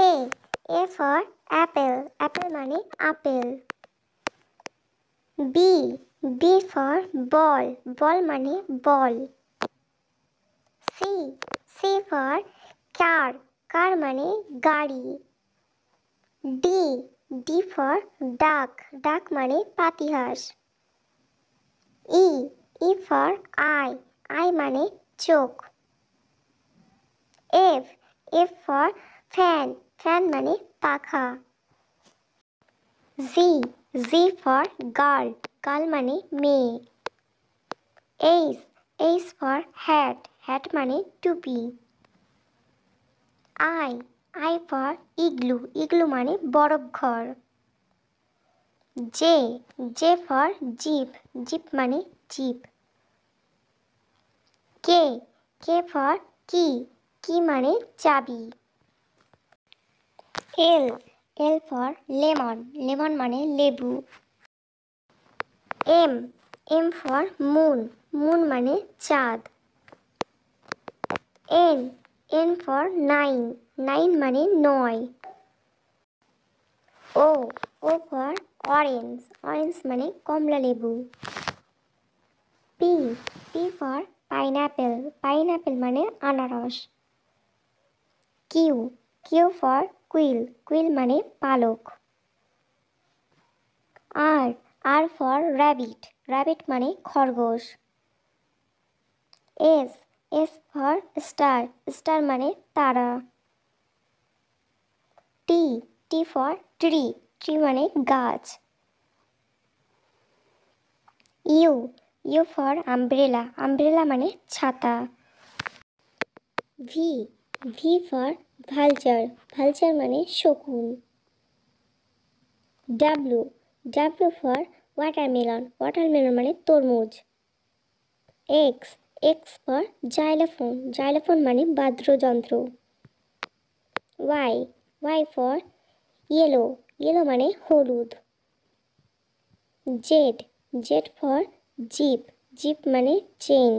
A. A for apple. Apple মানে apple. B. B for ball. Ball মানে বল। C. C for car. Car মানে গাড়ি। D. D for duck. Duck মানে পাতিহাঁস। E. E for eye. Eye মানে চোখ। F. F for fan. Fan মানে পাখা। Z. Z for girl. Girl মানে মেয়ে। H. H for hat. Hat মানে টুপি। I. I for igloo. Igloo মানে বরফ ঘর। J. J for jeep. Jeep মানে zip. K. K for key. Key মানে চাবি। L. L for lemon. Lemon মানে লেবু। M. M for moon. Moon মানে চাঁদ। N. N for nine. Nine মানে 9। O. O for orange. Orange মানে কমলা লেবু। P. P for pineapple. Pineapple মানে আনারস। Q. Q for quill. Quill মানে পালক। R. R for rabbit. Rabbit মানে খরগোশ। S. S for star. Star মানে তারা। T. T for tree. Tree মানে গাছ। U. U for umbrella. Umbrella মানে ছাতা। V. V for vulture. Vulture মানে শকুন। W. W for watermelon. Watermelon মানে তরমুজ। X. X for xylophone. Xylophone মানে বাদ্যযন্ত্র। Y. Y for yellow. Yellow মানে হলুদ। Z. Z for jeep. Jeep মানে চেইন।